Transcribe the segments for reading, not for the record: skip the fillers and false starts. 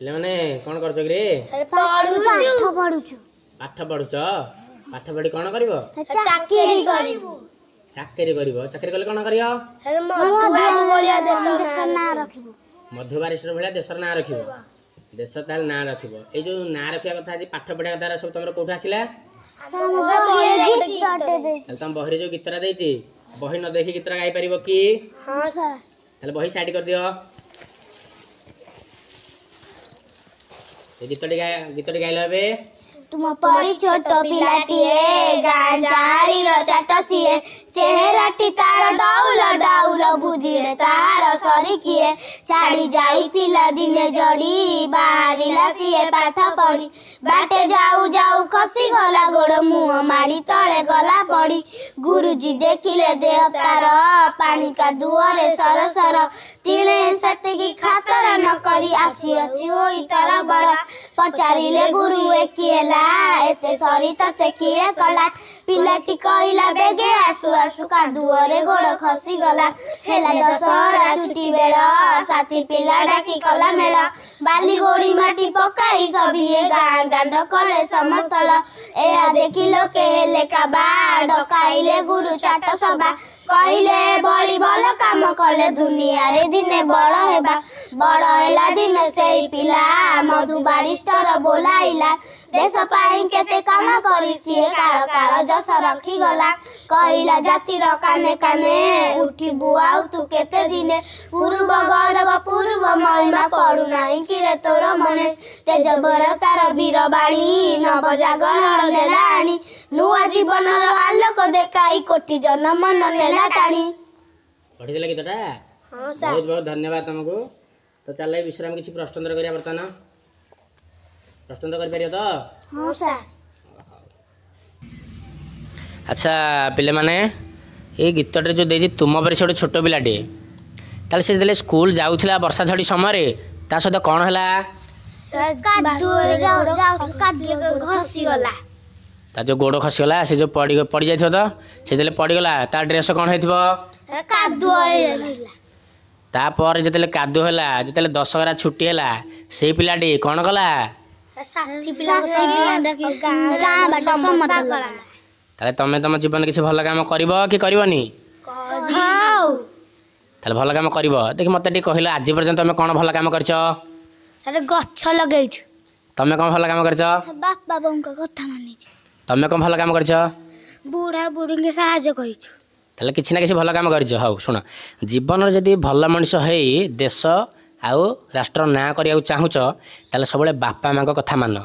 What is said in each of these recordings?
ପିଲା ମାନେ କ'ଣ କରୁଛ କି ରେ? ପାଠ ପଢୁଛ? ପାଠ ପଢି କ'ଣ କରିବ? ଚାକିରି କରିବୁ। ଚାକିରି କରିବ। ଚାକିରି କଲେ କ'ଣ କରିବ? ମଧୁ ବାରିଷ୍ଟର ଭଳିଆ ଦେଶର ନାଁ ରଖିବ। ଦେଶ ତାହେଲେ ନାଁ ରଖିବ। ଏଇ ଯୋଉ ନାଁ ରଖିବା କଥା ଆଜି ପାଠ ପଢିବା କଥା ସବୁ ତମର କୋଉଠୁ ଆସିଲା? ତମ ବହିରେ ଯୋଉ ଗୀତଟା ଦେଇଛି ବହି ନ ଦେଖି ଗୀତଟା ଗାଇ ପାରିବ କି? ତାହେଲେ ବହି ସାଇଡ କରିଦିଅ। ଗୀତଟି ଗାଇଲ ଏବେ। तुम परी छोट पिलाटिए गाँ चालीर चाट सीए चेहराटी तार डाउल डाउल बुद्धि तार सरी किए छाड़ी जाइतिला दिने जड़ी बाहरिला सीए पाठ पढ़ी बाटे जाऊ जाऊ खसी गला गोड़ मुह माड़ी तले गला पड़ी गुरुजी देखिले देह तार पानी का दुआरे सर सर तिणे सेतिकी खातर न करी आसी अछि होई तार बड़ा पचारिले गुरु एकिएला एते सरी तते किए कला पिलाटी कहला बेगे आसु आसु कादुअरे गोड़ खसी गला हेला दशहरा छुट्टी बेड़ साथी पिला डाकी कला मेल बाली गोड़ी माटी पकाई सभिए गाँ दांड कले समतल एया देखी लोके हेले काबा डकाइले गुरु चाट सभा कहले बड़ी भल काम कले दुनिया रे दिने बड़ हेबा बड़ हेला दिने सेई पिला मधु बारिस्टर बोलाइला देश पाई केते काम करी सिए काल काल जस रखी गला कहला जातिर काने काने उठी बुआउ तू केते दिने पूर्व गौरव पूर्व महिमा पड़ू नाही कि रे तोर मने तेज बर तार वीर बाणी नव जागरण नेलाणी नुआ जीवन आलोक देखाई कोटि जन मन नेला टाणी। पढ़ी देला गीतटा? बहुत बहुत धन्यवाद तुमको। तो चल विषय में किसी प्रश्नोत्तर करिया वर्तमान प्रश्नोत्तर कर परियो तो? हां सर। अच्छा पिले माने ये गीतटे जो देजी तुम पर से छोट पिलाटे ताले से देले स्कूल जाउथिला वर्षा झड़ी समय ता सहित कौन है घसी गला ता जो गोड़ खसीगला से जो पड़ी जाइथिबो तो से देले पड़ीगला ता ड्रेस कौन होइथिबो? तापर जिते कादु है जिते दशहरा छुट्टी है से पिलाटी कौन कला? तमें तुम जीवन किसी भल काम कर कि करनी? भल काम कर देख मत कहल आज पर्यटन तुम कौन भल काम कर? गछ लगे तुम कौन भल काम कर? तुम कौन भल काम कर? बुढ़ा बुढ़ी के साहाय्य कर किसी ना किसी भल काम कर। हाँ शुण जीवन जदि भल मनीष हो देश आउ राष्ट्र ना करने चाहूच ताले सब बापा माँ कथा मान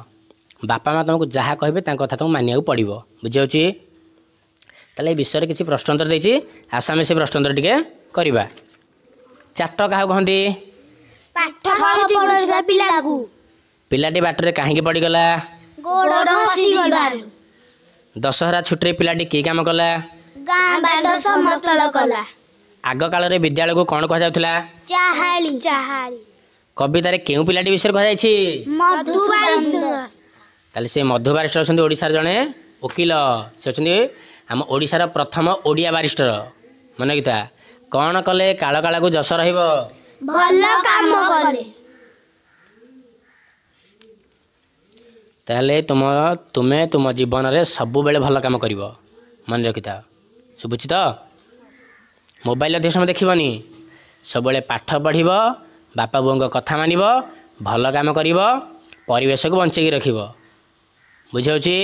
बापा माँ तुमको जहाँ कहे कथा तुमको मानिया पड़ो बुझे ताले विषय किसी प्रश्नोत्तर देती आस आम से प्रश्नोत्तर टे करवा। चाट क्या कहती? पिलाटी बाटर कहीं पड़गला? दशहरा छुट्टी पिलाटी कि कम कला? आग काल विद्यालय को कौन कह जाउथला? कवितार क्यों पिलाटी विषय कह जाए? से मधु बारिस्टर अच्छा ओडिशार जड़े वकिल से अच्छा आम ओडिशार प्रथम ओडिया बारिस्टर मन गीता कौन कले काल काल को जस रहिबो? ताहले तुमे तुम जीवन रे सबु बेले भल काम करिवो मन रखिता शुभुची तो? मोबाइल अधिक समय देखनी सब पाठ पढ़ बापा बों कथा मान भल काम कर परिवेश को बंचेकी रख बुझे।